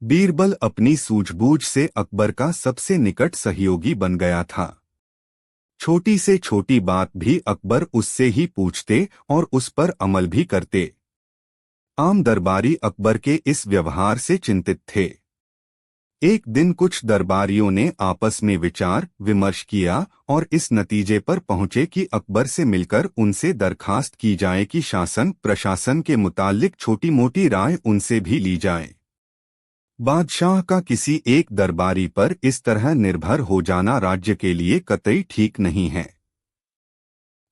बीरबल अपनी सूझबूझ से अकबर का सबसे निकट सहयोगी बन गया था। छोटी से छोटी बात भी अकबर उससे ही पूछते और उस पर अमल भी करते। आम दरबारी अकबर के इस व्यवहार से चिंतित थे। एक दिन कुछ दरबारियों ने आपस में विचार विमर्श किया और इस नतीजे पर पहुंचे कि अकबर से मिलकर उनसे दरखास्त की जाए कि शासन प्रशासन के मुतालिक छोटी मोटी राय उनसे भी ली जाए। बादशाह का किसी एक दरबारी पर इस तरह निर्भर हो जाना राज्य के लिए कतई ठीक नहीं है।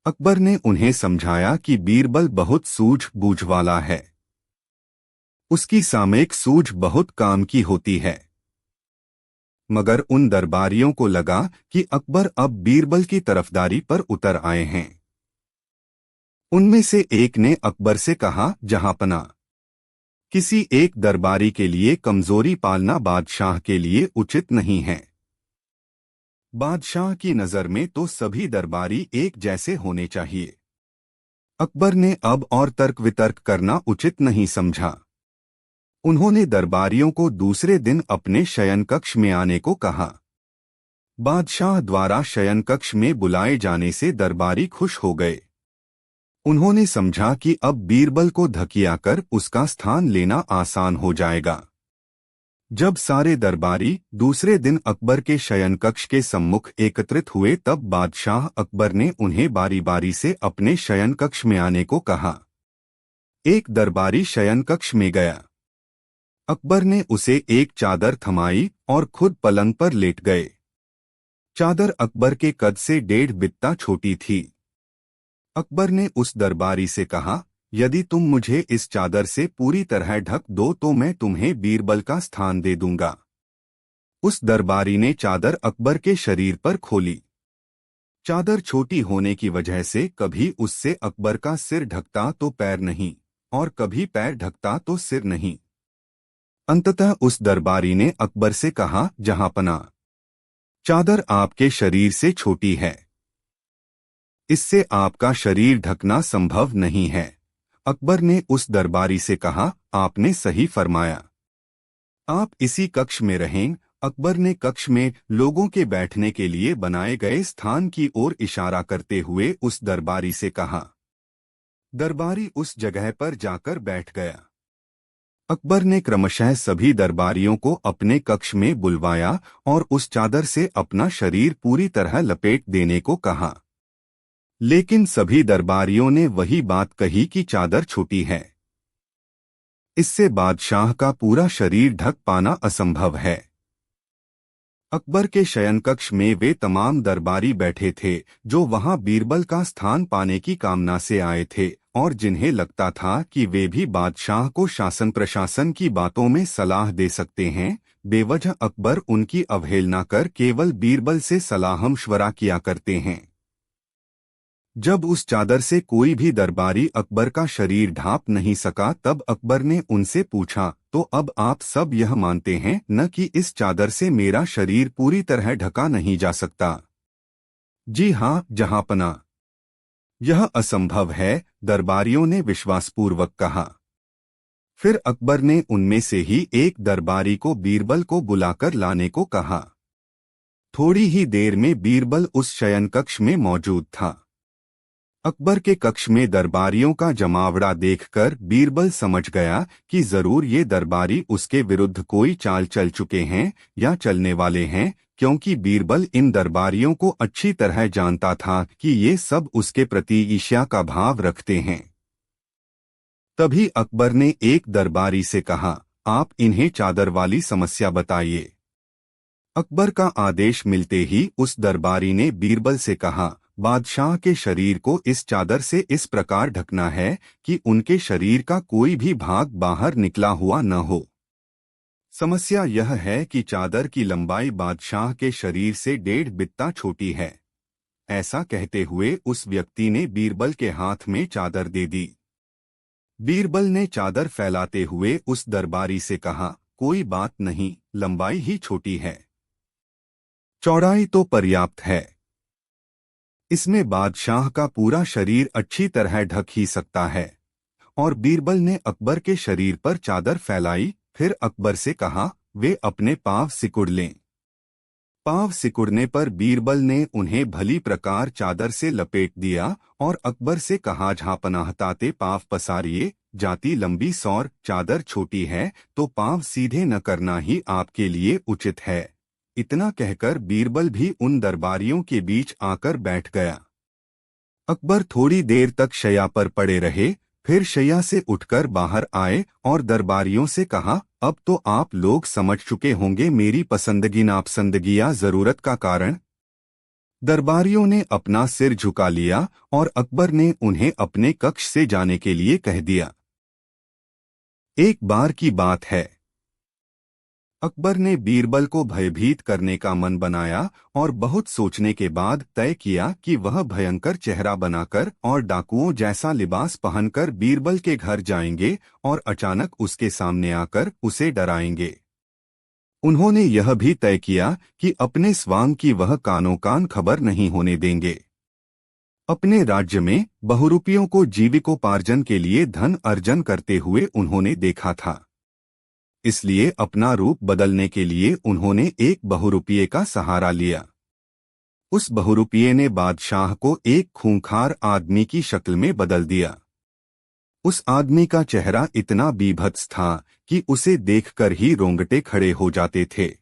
अकबर ने उन्हें समझाया कि बीरबल बहुत सूझबूझ वाला है। उसकी सामयिक सूझ बहुत काम की होती है। मगर उन दरबारियों को लगा कि अकबर अब बीरबल की तरफदारी पर उतर आए हैं। उनमें से एक ने अकबर से कहा, जहांपना, किसी एक दरबारी के लिए कमजोरी पालना बादशाह के लिए उचित नहीं है। बादशाह की नजर में तो सभी दरबारी एक जैसे होने चाहिए। अकबर ने अब और तर्क वितर्क करना उचित नहीं समझा। उन्होंने दरबारियों को दूसरे दिन अपने शयनकक्ष में आने को कहा। बादशाह द्वारा शयनकक्ष में बुलाए जाने से दरबारी खुश हो गए। उन्होंने समझा कि अब बीरबल को धकियाकर उसका स्थान लेना आसान हो जाएगा। जब सारे दरबारी दूसरे दिन अकबर के शयनकक्ष के सम्मुख एकत्रित हुए तब बादशाह अकबर ने उन्हें बारी बारी से अपने शयनकक्ष में आने को कहा। एक दरबारी शयनकक्ष में गया। अकबर ने उसे एक चादर थमाई और खुद पलंग पर लेट गए। चादर अकबर के कद से 1.5 बित्ता छोटी थी। अकबर ने उस दरबारी से कहा, यदि तुम मुझे इस चादर से पूरी तरह ढक दो तो मैं तुम्हें बीरबल का स्थान दे दूंगा। उस दरबारी ने चादर अकबर के शरीर पर खोली। चादर छोटी होने की वजह से कभी उससे अकबर का सिर ढकता तो पैर नहीं और कभी पैर ढकता तो सिर नहीं। अंततः उस दरबारी ने अकबर से कहा, जहांपना, चादर आपके शरीर से छोटी है। इससे आपका शरीर ढकना संभव नहीं है। अकबर ने उस दरबारी से कहा, आपने सही फरमाया। आप इसी कक्ष में रहें। अकबर ने कक्ष में लोगों के बैठने के लिए बनाए गए स्थान की ओर इशारा करते हुए उस दरबारी से कहा। दरबारी उस जगह पर जाकर बैठ गया। अकबर ने क्रमशः सभी दरबारियों को अपने कक्ष में बुलवाया और उस चादर से अपना शरीर पूरी तरह लपेट देने को कहा। लेकिन सभी दरबारियों ने वही बात कही कि चादर छोटी है। इससे बादशाह का पूरा शरीर ढक पाना असंभव है। अकबर के शयनकक्ष में वे तमाम दरबारी बैठे थे जो वहां बीरबल का स्थान पाने की कामना से आए थे और जिन्हें लगता था कि वे भी बादशाह को शासन प्रशासन की बातों में सलाह दे सकते हैं। बेवजह अकबर उनकी अवहेलना कर केवल बीरबल से सलाह मशवरा किया करते हैं। जब उस चादर से कोई भी दरबारी अकबर का शरीर ढांप नहीं सका तब अकबर ने उनसे पूछा, तो अब आप सब यह मानते हैं न कि इस चादर से मेरा शरीर पूरी तरह ढका नहीं जा सकता? जी हाँ, जहांपना, यह असंभव है, दरबारियों ने विश्वासपूर्वक कहा। फिर अकबर ने उनमें से ही एक दरबारी को बीरबल को बुलाकर लाने को कहा। थोड़ी ही देर में बीरबल उस शयनकक्ष में मौजूद था। अकबर के कक्ष में दरबारियों का जमावड़ा देखकर बीरबल समझ गया कि जरूर ये दरबारी उसके विरुद्ध कोई चाल चल चुके हैं या चलने वाले हैं, क्योंकि बीरबल इन दरबारियों को अच्छी तरह जानता था कि ये सब उसके प्रति ईर्ष्या का भाव रखते हैं। तभी अकबर ने एक दरबारी से कहा, आप इन्हें चादर वाली समस्या बताइए। अकबर का आदेश मिलते ही उस दरबारी ने बीरबल से कहा, बादशाह के शरीर को इस चादर से इस प्रकार ढकना है कि उनके शरीर का कोई भी भाग बाहर निकला हुआ न हो। समस्या यह है कि चादर की लंबाई बादशाह के शरीर से 1.5 बित्ता छोटी है। ऐसा कहते हुए उस व्यक्ति ने बीरबल के हाथ में चादर दे दी। बीरबल ने चादर फैलाते हुए उस दरबारी से कहा, कोई बात नहीं, लंबाई ही छोटी है, चौड़ाई तो पर्याप्त है। इसमें बादशाह का पूरा शरीर अच्छी तरह ढक ही सकता है। और बीरबल ने अकबर के शरीर पर चादर फैलाई। फिर अकबर से कहा, वे अपने पाँव सिकुड़ लें। पाँव सिकुड़ने पर बीरबल ने उन्हें भली प्रकार चादर से लपेट दिया और अकबर से कहा, झापनाह ताते पाँव पसारिए, जाती लंबी सौर चादर छोटी है तो पाँव सीधे न करना ही आपके लिए उचित है। इतना कहकर बीरबल भी उन दरबारियों के बीच आकर बैठ गया। अकबर थोड़ी देर तक शैया पर पड़े रहे, फिर शैया से उठकर बाहर आए और दरबारियों से कहा, अब तो आप लोग समझ चुके होंगे मेरी पसंदगी नापसंदगी या जरूरत का कारण। दरबारियों ने अपना सिर झुका लिया और अकबर ने उन्हें अपने कक्ष से जाने के लिए कह दिया। एक बार की बात है, अकबर ने बीरबल को भयभीत करने का मन बनाया और बहुत सोचने के बाद तय किया कि वह भयंकर चेहरा बनाकर और डाकुओं जैसा लिबास पहनकर बीरबल के घर जाएंगे और अचानक उसके सामने आकर उसे डराएंगे। उन्होंने यह भी तय किया कि अपने स्वांग की वह कानों कान खबर नहीं होने देंगे। अपने राज्य में बहुरूपियों को जीविकोपार्जन के लिए धन अर्जन करते हुए उन्होंने देखा था, इसलिए अपना रूप बदलने के लिए उन्होंने एक बहुरूपिये का सहारा लिया। उस बहुरूपिये ने बादशाह को एक खूंखार आदमी की शक्ल में बदल दिया। उस आदमी का चेहरा इतना बीभत्स था कि उसे देखकर ही रोंगटे खड़े हो जाते थे।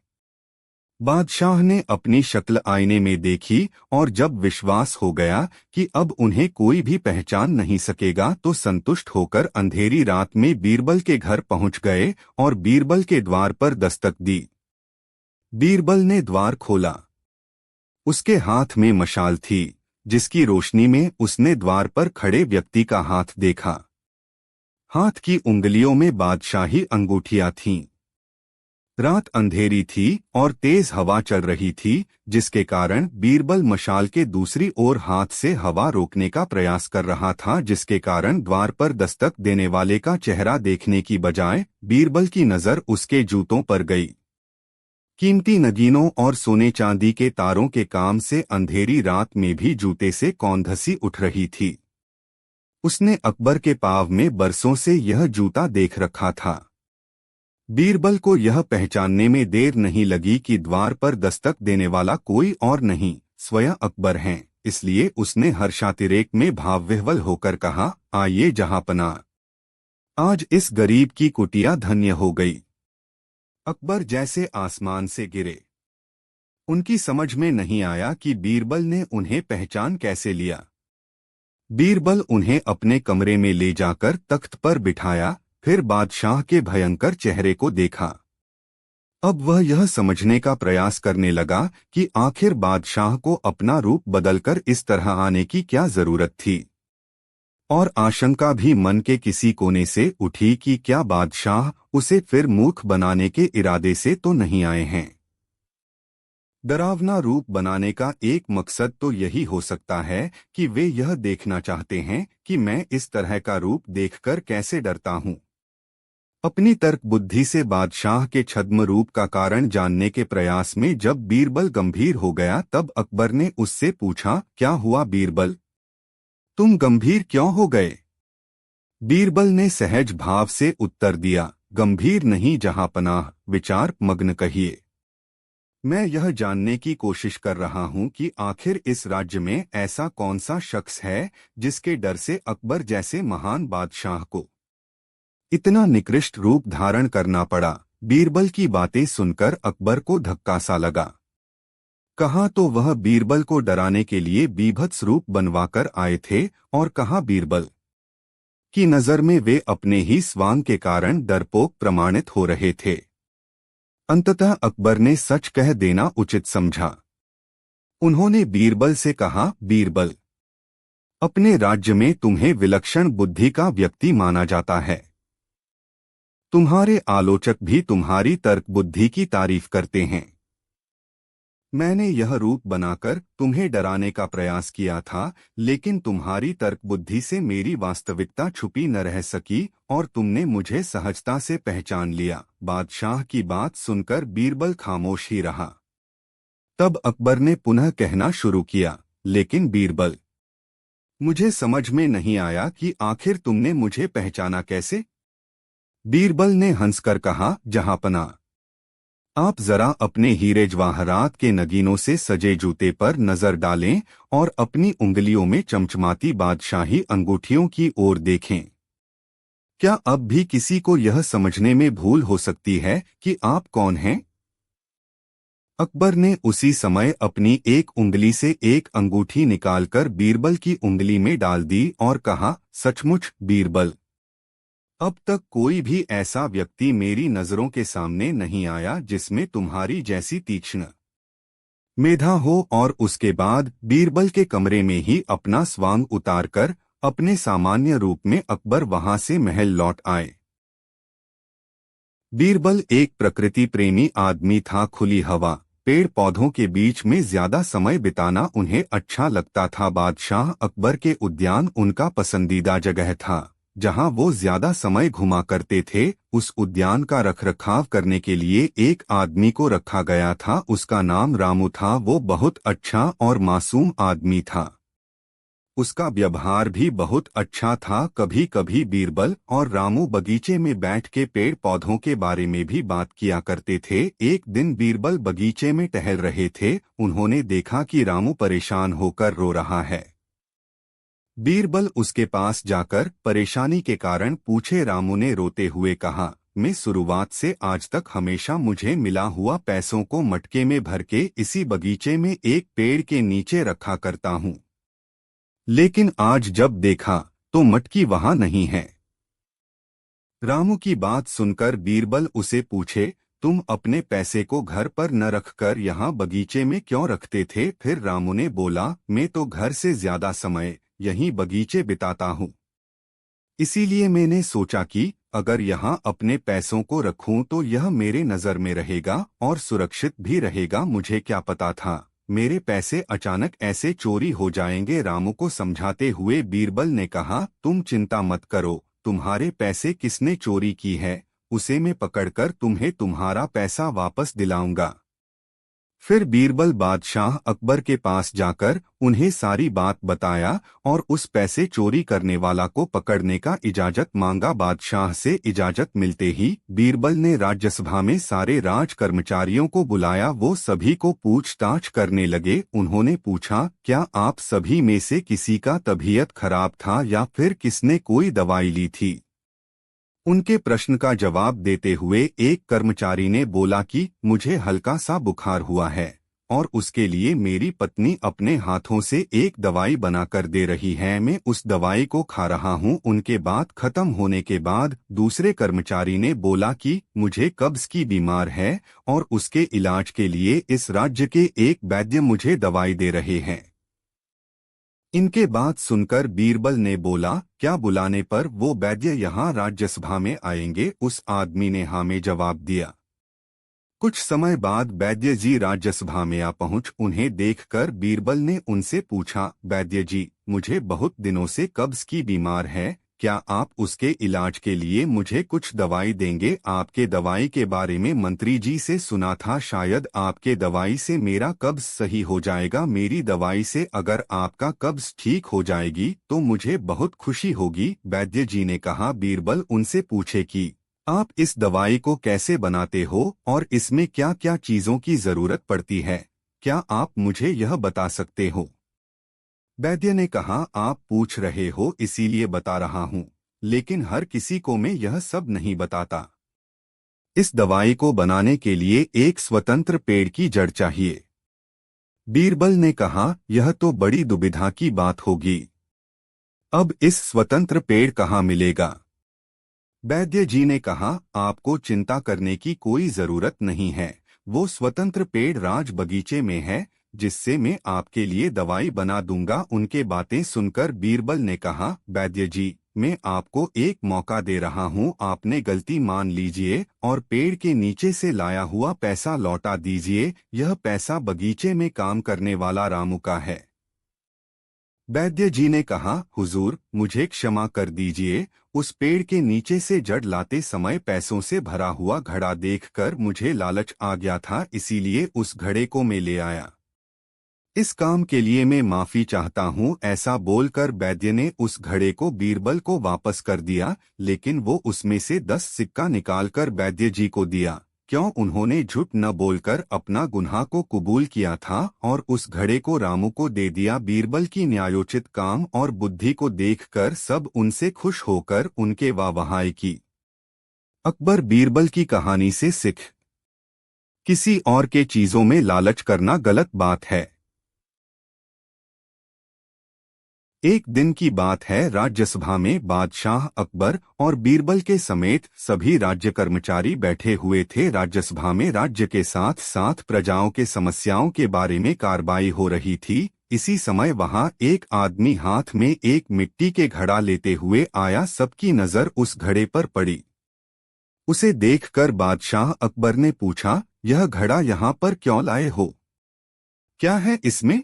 बादशाह ने अपनी शक्ल आईने में देखी और जब विश्वास हो गया कि अब उन्हें कोई भी पहचान नहीं सकेगा तो संतुष्ट होकर अंधेरी रात में बीरबल के घर पहुंच गए और बीरबल के द्वार पर दस्तक दी। बीरबल ने द्वार खोला। उसके हाथ में मशाल थी, जिसकी रोशनी में उसने द्वार पर खड़े व्यक्ति का हाथ देखा। हाथ की उंगलियों में बादशाही अंगूठियां थीं। रात अंधेरी थी और तेज हवा चल रही थी, जिसके कारण बीरबल मशाल के दूसरी ओर हाथ से हवा रोकने का प्रयास कर रहा था, जिसके कारण द्वार पर दस्तक देने वाले का चेहरा देखने की बजाय बीरबल की नजर उसके जूतों पर गई। कीमती नगीनों और सोने चांदी के तारों के काम से अंधेरी रात में भी जूते से कौंधसी उठ रही थी। उसने अकबर के पाँव में बरसों से यह जूता देख रखा था। बीरबल को यह पहचानने में देर नहीं लगी कि द्वार पर दस्तक देने वाला कोई और नहीं, स्वयं अकबर हैं, इसलिए उसने हर्षातिरेक में भावविह्वल होकर कहा, आइए जहांपनाह, आज इस गरीब की कुटिया धन्य हो गई। अकबर जैसे आसमान से गिरे। उनकी समझ में नहीं आया कि बीरबल ने उन्हें पहचान कैसे लिया। बीरबल उन्हें अपने कमरे में ले जाकर तख्त पर बिठाया, फिर बादशाह के भयंकर चेहरे को देखा। अब वह यह समझने का प्रयास करने लगा कि आखिर बादशाह को अपना रूप बदलकर इस तरह आने की क्या जरूरत थी, और आशंका भी मन के किसी कोने से उठी कि क्या बादशाह उसे फिर मूर्ख बनाने के इरादे से तो नहीं आए हैं। डरावना रूप बनाने का एक मकसद तो यही हो सकता है कि वे यह देखना चाहते हैं कि मैं इस तरह का रूप देखकर कैसे डरता हूँ। अपनी तर्क बुद्धि से बादशाह के छद्म रूप का कारण जानने के प्रयास में जब बीरबल गंभीर हो गया, तब अकबर ने उससे पूछा, क्या हुआ बीरबल, तुम गंभीर क्यों हो गए? बीरबल ने सहज भाव से उत्तर दिया, गंभीर नहीं जहांपनाह, विचार मग्न कहिए। मैं यह जानने की कोशिश कर रहा हूं कि आखिर इस राज्य में ऐसा कौन सा शख्स है जिसके डर से अकबर जैसे महान बादशाह को इतना निकृष्ट रूप धारण करना पड़ा। बीरबल की बातें सुनकर अकबर को धक्का सा लगा। कहाँ तो वह बीरबल को डराने के लिए बीभत्स रूप बनवाकर आए थे, और कहाँ बीरबल की नजर में वे अपने ही स्वांग के कारण डरपोक प्रमाणित हो रहे थे। अंततः अकबर ने सच कह देना उचित समझा। उन्होंने बीरबल से कहा, बीरबल, अपने राज्य में तुम्हें विलक्षण बुद्धि का व्यक्ति माना जाता है। तुम्हारे आलोचक भी तुम्हारी तर्क बुद्धि की तारीफ करते हैं। मैंने यह रूप बनाकर तुम्हें डराने का प्रयास किया था, लेकिन तुम्हारी तर्क बुद्धि से मेरी वास्तविकता छुपी न रह सकी और तुमने मुझे सहजता से पहचान लिया। बादशाह की बात सुनकर बीरबल खामोश ही रहा। तब अकबर ने पुनः कहना शुरू किया, लेकिन बीरबल, मुझे समझ में नहीं आया कि आखिर तुमने मुझे पहचाना कैसे? बीरबल ने हंसकर कहा, जहांपना, आप जरा अपने हीरे जवाहरात के नगीनों से सजे जूते पर नजर डालें और अपनी उंगलियों में चमचमाती बादशाही अंगूठियों की ओर देखें। क्या अब भी किसी को यह समझने में भूल हो सकती है कि आप कौन हैं? अकबर ने उसी समय अपनी एक उंगली से एक अंगूठी निकालकर बीरबल की उंगली में डाल दी और कहा, सचमुच बीरबल, अब तक कोई भी ऐसा व्यक्ति मेरी नजरों के सामने नहीं आया जिसमें तुम्हारी जैसी तीक्ष्ण मेधा हो। और उसके बाद बीरबल के कमरे में ही अपना स्वांग उतारकर अपने सामान्य रूप में अकबर वहां से महल लौट आए। बीरबल एक प्रकृति प्रेमी आदमी था। खुली हवा, पेड़ पौधों के बीच में ज्यादा समय बिताना उन्हें अच्छा लगता था। बादशाह अकबर के उद्यान उनका पसंदीदा जगह था, जहां वो ज्यादा समय घुमा करते थे। उस उद्यान का रखरखाव करने के लिए एक आदमी को रखा गया था। उसका नाम रामू था। वो बहुत अच्छा और मासूम आदमी था। उसका व्यवहार भी बहुत अच्छा था। कभी कभी बीरबल और रामू बगीचे में बैठ के पेड़ पौधों के बारे में भी बात किया करते थे। एक दिन बीरबल बगीचे में टहल रहे थे। उन्होंने देखा कि रामू परेशान होकर रो रहा है। बीरबल उसके पास जाकर परेशानी के कारण पूछे। रामू ने रोते हुए कहा, मैं शुरुआत से आज तक हमेशा मुझे मिला हुआ पैसों को मटके में भर के इसी बगीचे में एक पेड़ के नीचे रखा करता हूँ, लेकिन आज जब देखा तो मटकी वहां नहीं है। रामू की बात सुनकर बीरबल उसे पूछे, तुम अपने पैसे को घर पर न रखकर यहाँ बगीचे में क्यों रखते थे? फिर रामू ने बोला, मैं तो घर से ज्यादा समय यहीं बगीचे बिताता हूँ, इसीलिए मैंने सोचा कि अगर यहाँ अपने पैसों को रखूं तो यह मेरे नजर में रहेगा और सुरक्षित भी रहेगा। मुझे क्या पता था मेरे पैसे अचानक ऐसे चोरी हो जाएंगे। रामू को समझाते हुए बीरबल ने कहा, तुम चिंता मत करो, तुम्हारे पैसे किसने चोरी की है उसे मैं पकड़कर तुम्हें तुम्हारा पैसा वापस दिलाऊंगा। फिर बीरबल बादशाह अकबर के पास जाकर उन्हें सारी बात बताया और उस पैसे चोरी करने वाला को पकड़ने का इजाजत मांगा। बादशाह से इजाजत मिलते ही बीरबल ने राज्यसभा में सारे राज कर्मचारियों को बुलाया। वो सभी को पूछताछ करने लगे। उन्होंने पूछा, क्या आप सभी में से किसी का तबीयत खराब था या फिर किसने कोई दवाई ली थी? उनके प्रश्न का जवाब देते हुए एक कर्मचारी ने बोला कि मुझे हल्का सा बुखार हुआ है और उसके लिए मेरी पत्नी अपने हाथों से एक दवाई बनाकर दे रही है। मैं उस दवाई को खा रहा हूँ। उनके बात खत्म होने के बाद दूसरे कर्मचारी ने बोला कि मुझे कब्ज की बीमार है और उसके इलाज के लिए इस राज्य के एक वैद्य मुझे दवाई दे रहे हैं। इनके बात सुनकर बीरबल ने बोला, क्या बुलाने पर वो वैद्य यहाँ राज्यसभा में आएंगे? उस आदमी ने हाँ में जवाब दिया। कुछ समय बाद वैद्य जी राज्यसभा में आ पहुंच। उन्हें देखकर बीरबल ने उनसे पूछा, वैद्य जी, मुझे बहुत दिनों से कब्ज की बीमार है, क्या आप उसके इलाज के लिए मुझे कुछ दवाई देंगे? आपके दवाई के बारे में मंत्री जी से सुना था, शायद आपके दवाई से मेरा कब्ज सही हो जाएगा। मेरी दवाई से अगर आपका कब्ज ठीक हो जाएगी तो मुझे बहुत खुशी होगी, वैद्य जी ने कहा। बीरबल उनसे पूछे कि आप इस दवाई को कैसे बनाते हो और इसमें क्या क्या चीजों की जरूरत पड़ती है, क्या आप मुझे यह बता सकते हो? वैद्य ने कहा, आप पूछ रहे हो इसीलिए बता रहा हूँ, लेकिन हर किसी को मैं यह सब नहीं बताता। इस दवाई को बनाने के लिए एक स्वतंत्र पेड़ की जड़ चाहिए। बीरबल ने कहा, यह तो बड़ी दुविधा की बात होगी। अब इस स्वतंत्र पेड़ कहाँ मिलेगा? वैद्य जी ने कहा, आपको चिंता करने की कोई जरूरत नहीं है। वो स्वतंत्र पेड़ राज बगीचे में है, जिससे मैं आपके लिए दवाई बना दूंगा। उनके बातें सुनकर बीरबल ने कहा, वैद्य जी, मैं आपको एक मौका दे रहा हूँ, आपने गलती मान लीजिए और पेड़ के नीचे से लाया हुआ पैसा लौटा दीजिए। यह पैसा बगीचे में काम करने वाला रामू का है। वैद्य जी ने कहा, हुजूर, मुझे क्षमा कर दीजिए। उस पेड़ के नीचे से जड़ लाते समय पैसों से भरा हुआ घड़ा देखकर मुझे लालच आ गया था, इसीलिए उस घड़े को मैं ले आया। इस काम के लिए मैं माफी चाहता हूँ, ऐसा बोलकर वैद्य ने उस घड़े को बीरबल को वापस कर दिया, लेकिन वो उसमें से 10 सिक्का निकालकर वैद्य जी को दिया। क्यों उन्होंने झूठ न बोलकर अपना गुनाह को कबूल किया था और उस घड़े को रामू को दे दिया। बीरबल की न्यायोचित काम और बुद्धि को देखकर सब उनसे खुश होकर उनके वाहवाही की। अकबर बीरबल की कहानी से सीख। किसी और के चीजों में लालच करना गलत बात है। एक दिन की बात है, राज्यसभा में बादशाह अकबर और बीरबल के समेत सभी राज्य कर्मचारी बैठे हुए थे। राज्यसभा में राज्य के साथ साथ प्रजाओं के समस्याओं के बारे में कार्रवाई हो रही थी। इसी समय वहां एक आदमी हाथ में एक मिट्टी के घड़ा लेते हुए आया। सबकी नजर उस घड़े पर पड़ी। उसे देखकर बादशाह अकबर ने पूछा, यह घड़ा यहाँ पर क्यों लाए हो? क्या है इसमें?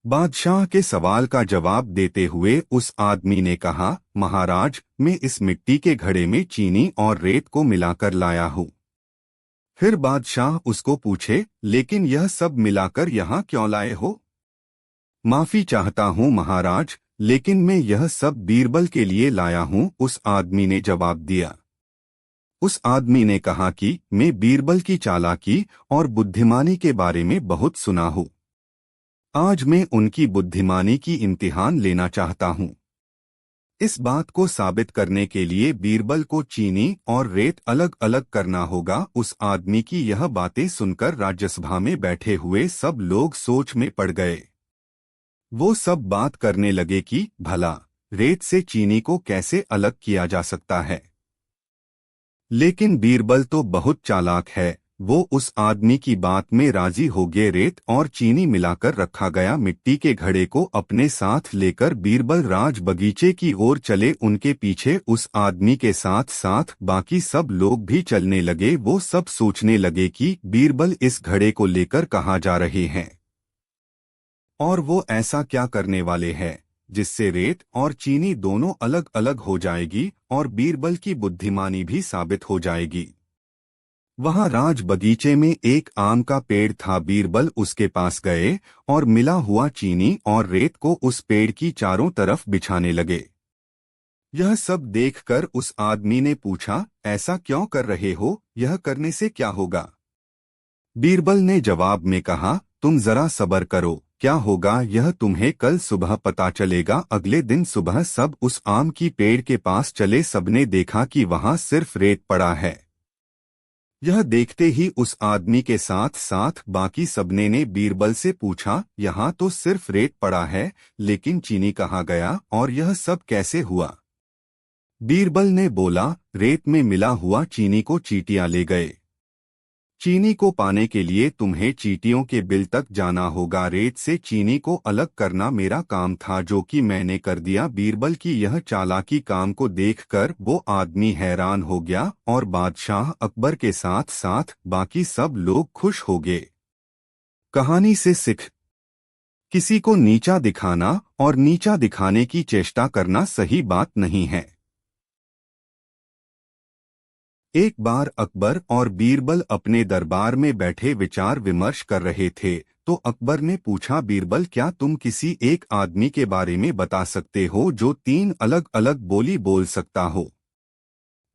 बादशाह के सवाल का जवाब देते हुए उस आदमी ने कहा, महाराज, मैं इस मिट्टी के घड़े में चीनी और रेत को मिलाकर लाया हूँ। फिर बादशाह उसको पूछे, लेकिन यह सब मिलाकर यहाँ क्यों लाए हो? माफी चाहता हूँ महाराज, लेकिन मैं यह सब बीरबल के लिए लाया हूँ, उस आदमी ने जवाब दिया। उस आदमी ने कहा कि मैं बीरबल की चालाकी और बुद्धिमानी के बारे में बहुत सुना हूँ। आज मैं उनकी बुद्धिमानी की इम्तिहान लेना चाहता हूँ। इस बात को साबित करने के लिए बीरबल को चीनी और रेत अलग अलग करना होगा। उस आदमी की यह बातें सुनकर राज्यसभा में बैठे हुए सब लोग सोच में पड़ गए। वो सब बात करने लगे कि भला रेत से चीनी को कैसे अलग किया जा सकता है। लेकिन बीरबल तो बहुत चालाक है, वो उस आदमी की बात में राजी हो गए। रेत और चीनी मिलाकर रखा गया मिट्टी के घड़े को अपने साथ लेकर बीरबल राज बगीचे की ओर चले। उनके पीछे उस आदमी के साथ साथ बाकी सब लोग भी चलने लगे। वो सब सोचने लगे कि बीरबल इस घड़े को लेकर कहाँ जा रहे हैं और वो ऐसा क्या करने वाले हैं जिससे रेत और चीनी दोनों अलग अलग हो जाएगी और बीरबल की बुद्धिमानी भी साबित हो जाएगी। वहां राज बगीचे में एक आम का पेड़ था। बीरबल उसके पास गए और मिला हुआ चीनी और रेत को उस पेड़ की चारों तरफ बिछाने लगे। यह सब देखकर उस आदमी ने पूछा, ऐसा क्यों कर रहे हो? यह करने से क्या होगा? बीरबल ने जवाब में कहा, तुम जरा सब्र करो, क्या होगा यह तुम्हें कल सुबह पता चलेगा। अगले दिन सुबह सब उस आम की पेड़ के पास चले। सबने देखा कि वहां सिर्फ रेत पड़ा है। यह देखते ही उस आदमी के साथ साथ बाकी सबने ने बीरबल से पूछा, यहाँ तो सिर्फ रेत पड़ा है, लेकिन चीनी कहाँ गया और यह सब कैसे हुआ? बीरबल ने बोला, रेत में मिला हुआ चीनी को चींटियां ले गए। चीनी को पाने के लिए तुम्हें चींटियों के बिल तक जाना होगा। रेत से चीनी को अलग करना मेरा काम था, जो कि मैंने कर दिया। बीरबल की यह चालाकी काम को देखकर वो आदमी हैरान हो गया और बादशाह अकबर के साथ साथ बाकी सब लोग खुश हो गए। कहानी से सीख। किसी को नीचा दिखाना और नीचा दिखाने की चेष्टा करना सही बात नहीं है। एक बार अकबर और बीरबल अपने दरबार में बैठे विचार विमर्श कर रहे थे, तो अकबर ने पूछा, बीरबल, क्या तुम किसी एक आदमी के बारे में बता सकते हो जो 3 अलग अलग बोली बोल सकता हो?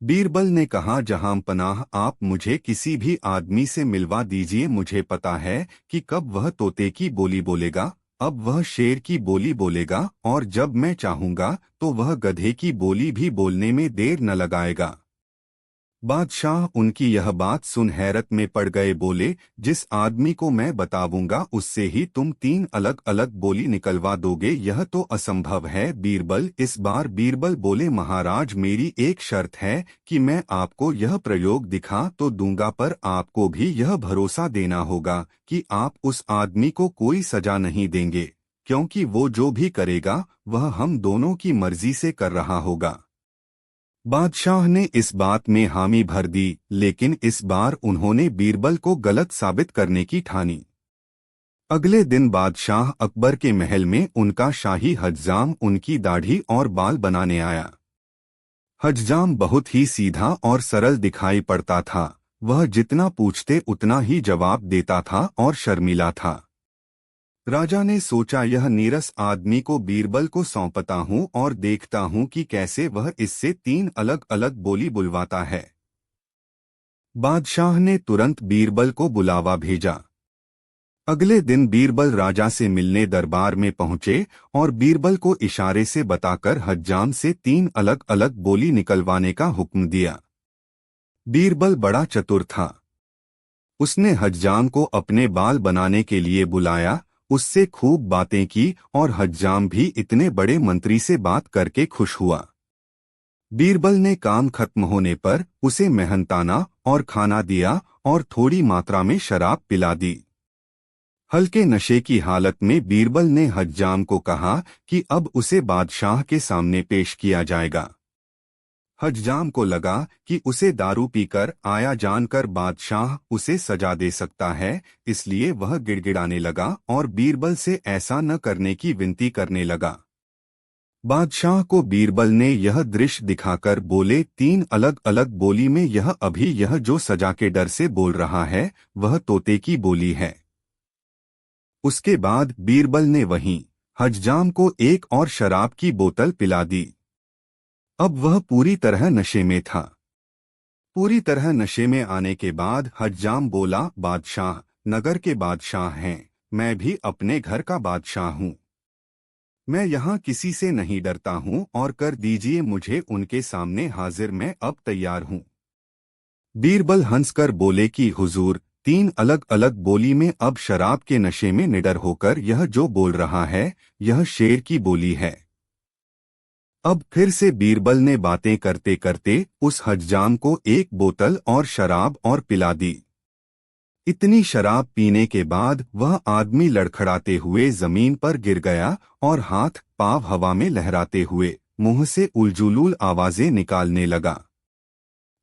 बीरबल ने कहा, जहां पनाह, आप मुझे किसी भी आदमी से मिलवा दीजिए। मुझे पता है कि कब वह तोते की बोली बोलेगा, अब वह शेर की बोली बोलेगा और जब मैं चाहूंगा तो वह गधे की बोली भी बोलने में देर न लगाएगा। बादशाह उनकी यह बात सुन हैरत में पड़ गए। बोले, जिस आदमी को मैं बताऊंगा उससे ही तुम 3 अलग अलग बोली निकलवा दोगे? यह तो असंभव है। बीरबल इस बार बीरबल बोले, महाराज, मेरी एक शर्त है कि मैं आपको यह प्रयोग दिखा तो दूंगा, पर आपको भी यह भरोसा देना होगा कि आप उस आदमी को कोई सजा नहीं देंगे, क्योंकि वो जो भी करेगा वह हम दोनों की मर्जी से कर रहा होगा। बादशाह ने इस बात में हामी भर दी, लेकिन इस बार उन्होंने बीरबल को गलत साबित करने की ठानी। अगले दिन बादशाह अकबर के महल में उनका शाही हज्जाम उनकी दाढ़ी और बाल बनाने आया। हज्जाम बहुत ही सीधा और सरल दिखाई पड़ता था। वह जितना पूछते उतना ही जवाब देता था और शर्मीला था। राजा ने सोचा, यह नीरस आदमी को बीरबल को सौंपता हूँ और देखता हूँ कि कैसे वह इससे 3 अलग अलग बोली बुलवाता है। बादशाह ने तुरंत बीरबल को बुलावा भेजा। अगले दिन बीरबल राजा से मिलने दरबार में पहुंचे और बीरबल को इशारे से बताकर हज्जाम से 3 अलग अलग बोली निकलवाने का हुक्म दिया। बीरबल बड़ा चतुर था। उसने हज्जाम को अपने बाल बनाने के लिए बुलाया, उससे खूब बातें की और हज्जाम भी इतने बड़े मंत्री से बात करके खुश हुआ। बीरबल ने काम खत्म होने पर उसे मेहनताना और खाना दिया और थोड़ी मात्रा में शराब पिला दी। हल्के नशे की हालत में बीरबल ने हज्जाम को कहा कि अब उसे बादशाह के सामने पेश किया जाएगा। हज्जाम को लगा कि उसे दारू पीकर आया जानकर बादशाह उसे सजा दे सकता है, इसलिए वह गिड़गिड़ाने लगा और बीरबल से ऐसा न करने की विनती करने लगा। बादशाह को बीरबल ने यह दृश्य दिखाकर बोले, 3 अलग अलग बोली में यह जो सजा के डर से बोल रहा है वह तोते की बोली है। उसके बाद बीरबल ने वहीं हज्जाम को एक और शराब की बोतल पिला दी। अब वह पूरी तरह नशे में था। पूरी तरह नशे में आने के बाद हज्जाम बोला, बादशाह नगर के बादशाह हैं, मैं भी अपने घर का बादशाह हूँ। मैं यहाँ किसी से नहीं डरता हूँ और कर दीजिए मुझे उनके सामने हाजिर, मैं अब तैयार हूँ। बीरबल हंसकर बोले कि हुजूर, 3 अलग अलग बोली में अब शराब के नशे में निडर होकर यह जो बोल रहा है यह शेर की बोली है। अब फिर से बीरबल ने बातें करते करते उस हज्जाम को 1 बोतल और शराब और पिला दी। इतनी शराब पीने के बाद वह आदमी लड़खड़ाते हुए जमीन पर गिर गया और हाथ पांव हवा में लहराते हुए मुंह से उलझुलूल आवाजें निकालने लगा।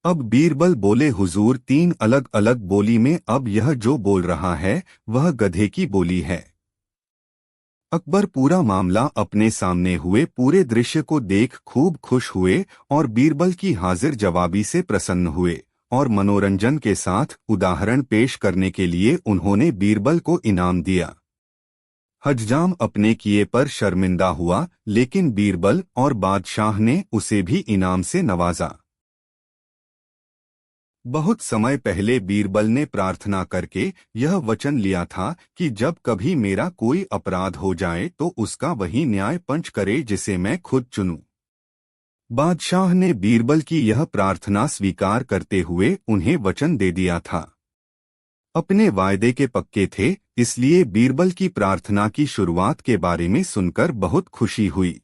अब बीरबल बोले, हुजूर, 3 अलग अलग बोली में अब यह जो बोल रहा है वह गधे की बोली है। अकबर पूरा मामला अपने सामने हुए पूरे दृश्य को देख खूब खुश हुए और बीरबल की हाजिर जवाबी से प्रसन्न हुए और मनोरंजन के साथ उदाहरण पेश करने के लिए उन्होंने बीरबल को इनाम दिया। हज्जाम अपने किए पर शर्मिंदा हुआ, लेकिन बीरबल और बादशाह ने उसे भी इनाम से नवाजा। बहुत समय पहले बीरबल ने प्रार्थना करके यह वचन लिया था कि जब कभी मेरा कोई अपराध हो जाए तो उसका वही न्याय पंच करे जिसे मैं खुद चुनूं। बादशाह ने बीरबल की यह प्रार्थना स्वीकार करते हुए उन्हें वचन दे दिया था। अपने वायदे के पक्के थे, इसलिए बीरबल की प्रार्थना की शुरुआत के बारे में सुनकर बहुत खुशी हुई।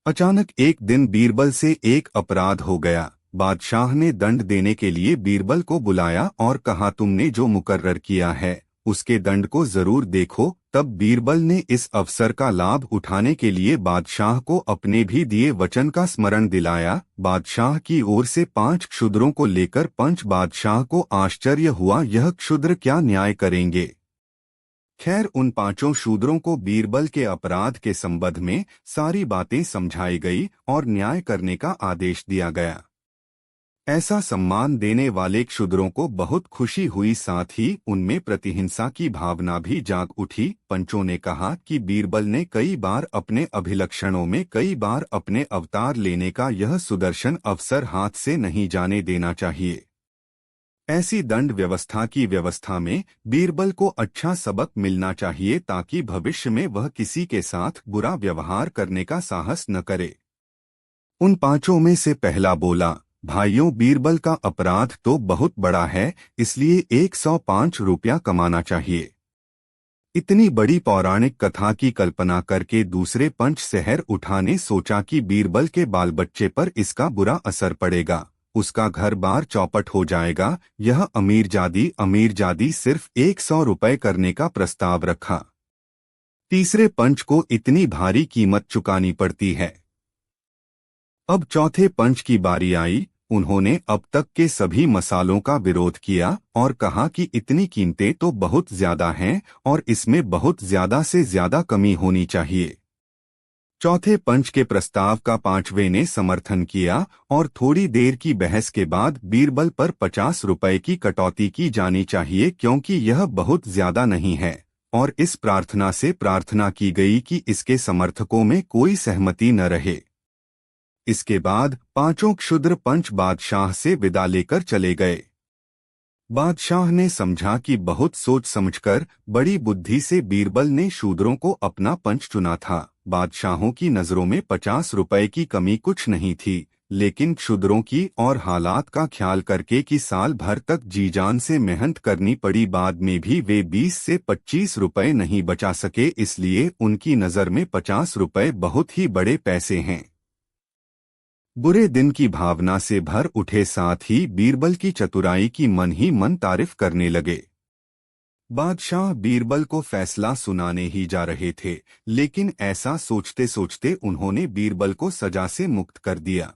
अचानक एक दिन बीरबल से एक अपराध हो गया। बादशाह ने दंड देने के लिए बीरबल को बुलाया और कहा, तुमने जो मुकर्रर किया है उसके दंड को जरूर देखो। तब बीरबल ने इस अवसर का लाभ उठाने के लिए बादशाह को अपने भी दिए वचन का स्मरण दिलाया। बादशाह की ओर से 5 क्षुद्रों को लेकर पंच बादशाह को आश्चर्य हुआ, यह क्षुद्र क्या न्याय करेंगे। खैर, उन 5 शूद्रों को बीरबल के अपराध के संबंध में सारी बातें समझाई गई और न्याय करने का आदेश दिया गया। ऐसा सम्मान देने वाले क्षुद्रों को बहुत खुशी हुई, साथ ही उनमें प्रतिहिंसा की भावना भी जाग उठी। पंचों ने कहा कि बीरबल ने कई बार अपने अभिलक्षणों में कई बार अपने अवतार लेने का यह सुदर्शन अवसर हाथ से नहीं जाने देना चाहिए। ऐसी दंड व्यवस्था की व्यवस्था में बीरबल को अच्छा सबक मिलना चाहिए ताकि भविष्य में वह किसी के साथ बुरा व्यवहार करने का साहस न करे। उन 5 में से पहला बोला, भाइयों, बीरबल का अपराध तो बहुत बड़ा है, इसलिए 105 रुपया कमाना चाहिए। इतनी बड़ी पौराणिक कथा की कल्पना करके दूसरे पंच शहर उठाने सोचा कि बीरबल के बाल बच्चे पर इसका बुरा असर पड़ेगा, उसका घर बार चौपट हो जाएगा। यह अमीरजादी सिर्फ 100 रुपये करने का प्रस्ताव रखा। तीसरे पंच को इतनी भारी कीमत चुकानी पड़ती है। अब चौथे पंच की बारी आई। उन्होंने अब तक के सभी मसालों का विरोध किया और कहा कि इतनी कीमतें तो बहुत ज्यादा हैं और इसमें बहुत ज्यादा से ज्यादा कमी होनी चाहिए। चौथे पंच के प्रस्ताव का 5वें ने समर्थन किया और थोड़ी देर की बहस के बाद बीरबल पर 50 रुपये की कटौती की जानी चाहिए, क्योंकि यह बहुत ज्यादा नहीं है और इस प्रार्थना से प्रार्थना की गई कि इसके समर्थकों में कोई सहमति न रहे। इसके बाद पांचों क्षुद्र पंच बादशाह से विदा लेकर चले गए। बादशाह ने समझा कि बहुत सोच समझकर बड़ी बुद्धि से बीरबल ने शूद्रों को अपना पंच चुना था। बादशाहों की नजरों में 50 रुपए की कमी कुछ नहीं थी, लेकिन क्षुद्रों की और हालात का ख्याल करके कि साल भर तक जी जान से मेहनत करनी पड़ी, बाद में भी वे 20 से 25 रुपए नहीं बचा सके, इसलिए उनकी नजर में 50 रुपए बहुत ही बड़े पैसे हैं। बुरे दिन की भावना से भर उठे, साथ ही बीरबल की चतुराई की मन ही मन तारीफ करने लगे। बादशाह बीरबल को फैसला सुनाने ही जा रहे थे, लेकिन ऐसा सोचते सोचते उन्होंने बीरबल को सजा से मुक्त कर दिया।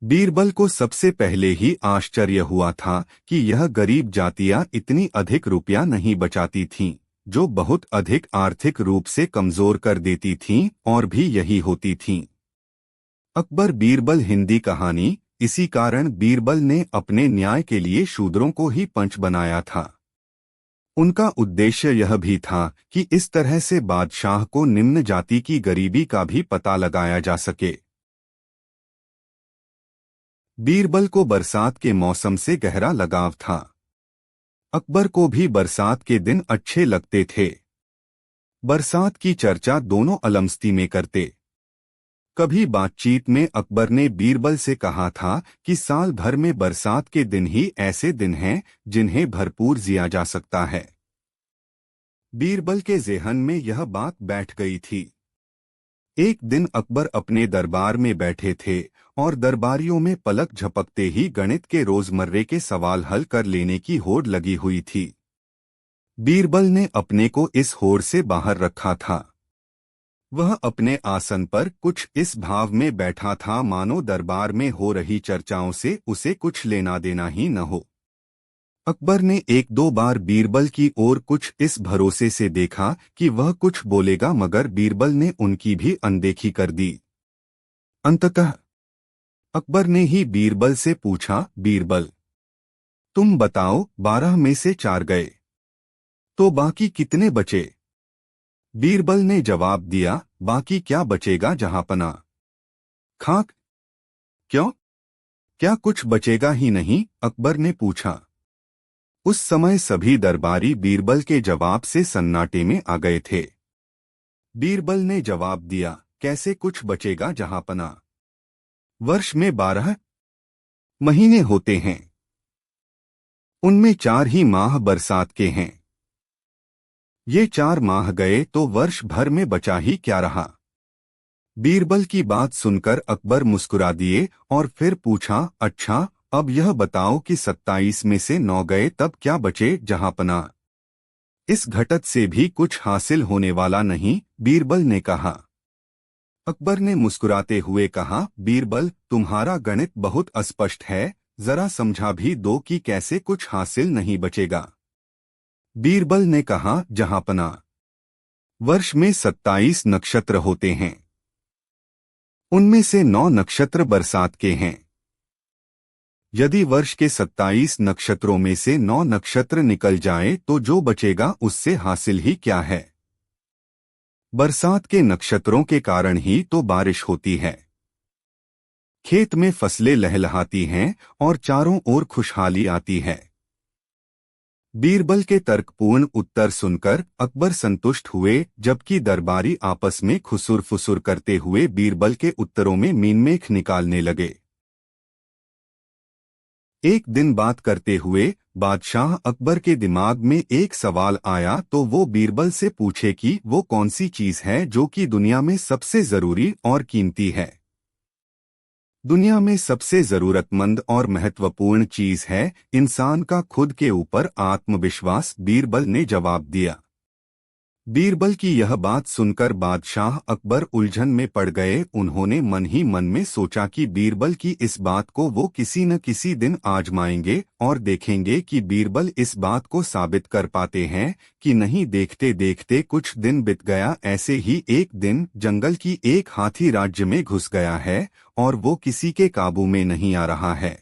बीरबल को सबसे पहले ही आश्चर्य हुआ था कि यह गरीब जातियां इतनी अधिक रुपया नहीं बचाती थीं, जो बहुत अधिक आर्थिक रूप से कमजोर कर देती थीं, और भी यही होती थीं। अकबर बीरबल हिंदी कहानी। इसी कारण बीरबल ने अपने न्याय के लिए शूद्रों को ही पंच बनाया था। उनका उद्देश्य यह भी था कि इस तरह से बादशाह को निम्न जाति की गरीबी का भी पता लगाया जा सके। बीरबल को बरसात के मौसम से गहरा लगाव था। अकबर को भी बरसात के दिन अच्छे लगते थे। बरसात की चर्चा दोनों अलमस्ती में करते। कभी बातचीत में अकबर ने बीरबल से कहा था कि साल भर में बरसात के दिन ही ऐसे दिन हैं जिन्हें भरपूर जिया जा सकता है। बीरबल के ज़हन में यह बात बैठ गई थी। एक दिन अकबर अपने दरबार में बैठे थे और दरबारियों में पलक झपकते ही गणित के रोजमर्रे के सवाल हल कर लेने की होड़ लगी हुई थी। बीरबल ने अपने को इस होड़ से बाहर रखा था। वह अपने आसन पर कुछ इस भाव में बैठा था मानो दरबार में हो रही चर्चाओं से उसे कुछ लेना देना ही न हो। अकबर ने एक दो बार बीरबल की ओर कुछ इस भरोसे से देखा कि वह कुछ बोलेगा, मगर बीरबल ने उनकी भी अनदेखी कर दी। अंततः अकबर ने ही बीरबल से पूछा, बीरबल तुम बताओ, 12 में से 4 गए तो बाकी कितने बचे? बीरबल ने जवाब दिया, बाकी क्या बचेगा जहांपना। खाक? क्यों, क्या कुछ बचेगा ही नहीं? अकबर ने पूछा। उस समय सभी दरबारी बीरबल के जवाब से सन्नाटे में आ गए थे। बीरबल ने जवाब दिया, कैसे कुछ बचेगा जहांपना। वर्ष में 12 महीने होते हैं, उनमें 4 ही माह बरसात के हैं। ये 4 माह गए तो वर्ष भर में बचा ही क्या रहा। बीरबल की बात सुनकर अकबर मुस्कुरा दिए और फिर पूछा, अच्छा अब यह बताओ कि 27 में से 9 गए तब क्या बचे जहांपना। इस घटत से भी कुछ हासिल होने वाला नहीं, बीरबल ने कहा। अकबर ने मुस्कुराते हुए कहा, बीरबल तुम्हारा गणित बहुत अस्पष्ट है, जरा समझा भी दो कि कैसे कुछ हासिल नहीं बचेगा। बीरबल ने कहा, जहांपना वर्ष में 27 नक्षत्र होते हैं, उनमें से 9 नक्षत्र बरसात के हैं। यदि वर्ष के 27 नक्षत्रों में से 9 नक्षत्र निकल जाए तो जो बचेगा उससे हासिल ही क्या है। बरसात के नक्षत्रों के कारण ही तो बारिश होती है, खेत में फसलें लहलहाती हैं और चारों ओर खुशहाली आती है। बीरबल के तर्कपूर्ण उत्तर सुनकर अकबर संतुष्ट हुए, जबकि दरबारी आपस में खुसुर फुसुर करते हुए बीरबल के उत्तरों में मीनमेख निकालने लगे। एक दिन बात करते हुए बादशाह अकबर के दिमाग में एक सवाल आया तो वो बीरबल से पूछे कि वो कौन सी चीज है जो कि दुनिया में सबसे जरूरी और कीमती है। दुनिया में सबसे जरूरतमंद और महत्वपूर्ण चीज है इंसान का खुद के ऊपर आत्मविश्वास, बीरबल ने जवाब दिया। बीरबल की यह बात सुनकर बादशाह अकबर उलझन में पड़ गए। उन्होंने मन ही मन में सोचा कि बीरबल की इस बात को वो किसी न किसी दिन आजमाएंगे और देखेंगे कि बीरबल इस बात को साबित कर पाते हैं कि नहीं। देखते देखते कुछ दिन बीत गया। ऐसे ही एक दिन जंगल की एक हाथी राज्य में घुस गया है और वो किसी के काबू में नहीं आ रहा है।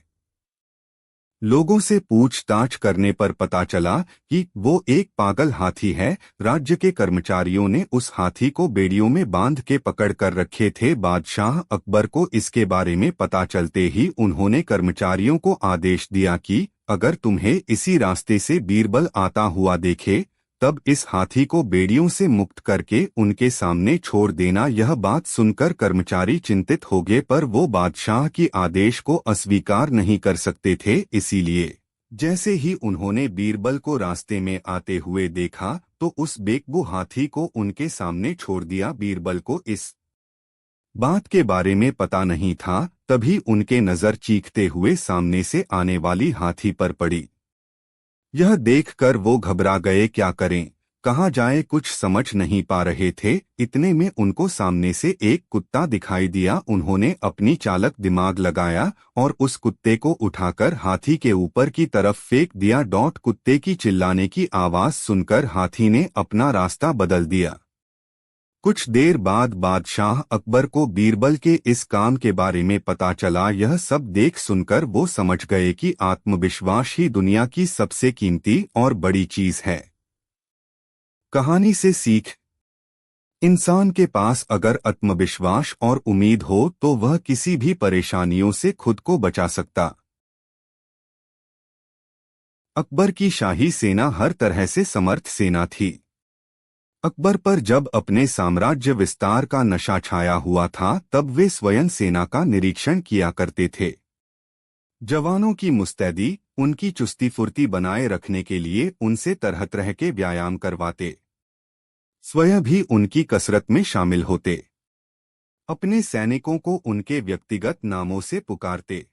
लोगों से पूछताछ करने पर पता चला कि वो एक पागल हाथी है। राज्य के कर्मचारियों ने उस हाथी को बेड़ियों में बांध के पकड़ कर रखे थे। बादशाह अकबर को इसके बारे में पता चलते ही उन्होंने कर्मचारियों को आदेश दिया कि अगर तुम्हें इसी रास्ते से बीरबल आता हुआ देखे तब इस हाथी को बेड़ियों से मुक्त करके उनके सामने छोड़ देना। यह बात सुनकर कर्मचारी चिंतित हो गए, पर वो बादशाह की आदेश को अस्वीकार नहीं कर सकते थे। इसीलिए जैसे ही उन्होंने बीरबल को रास्ते में आते हुए देखा तो उस बेकाबू हाथी को उनके सामने छोड़ दिया। बीरबल को इस बात के बारे में पता नहीं था। तभी उनके नजर चीखते हुए सामने से आने वाली हाथी पर पड़ी। यह देखकर वो घबरा गए, क्या करें कहाँ जाए कुछ समझ नहीं पा रहे थे। इतने में उनको सामने से एक कुत्ता दिखाई दिया। उन्होंने अपनी चालक दिमाग लगाया और उस कुत्ते को उठाकर हाथी के ऊपर की तरफ फेंक दिया। कुत्ते की चिल्लाने की आवाज सुनकर हाथी ने अपना रास्ता बदल दिया। कुछ देर बाद बादशाह अकबर को बीरबल के इस काम के बारे में पता चला। यह सब देख सुनकर वो समझ गए कि आत्मविश्वास ही दुनिया की सबसे कीमती और बड़ी चीज है। कहानी से सीख, इंसान के पास अगर आत्मविश्वास और उम्मीद हो तो वह किसी भी परेशानियों से खुद को बचा सकता। अकबर की शाही सेना हर तरह से समर्थ सेना थी। अकबर पर जब अपने साम्राज्य विस्तार का नशा छाया हुआ था तब वे स्वयं सेना का निरीक्षण किया करते थे। जवानों की मुस्तैदी, उनकी चुस्ती फुर्ती बनाए रखने के लिए उनसे तरह तरह के व्यायाम करवाते। स्वयं भी उनकी कसरत में शामिल होते। अपने सैनिकों को उनके व्यक्तिगत नामों से पुकारते।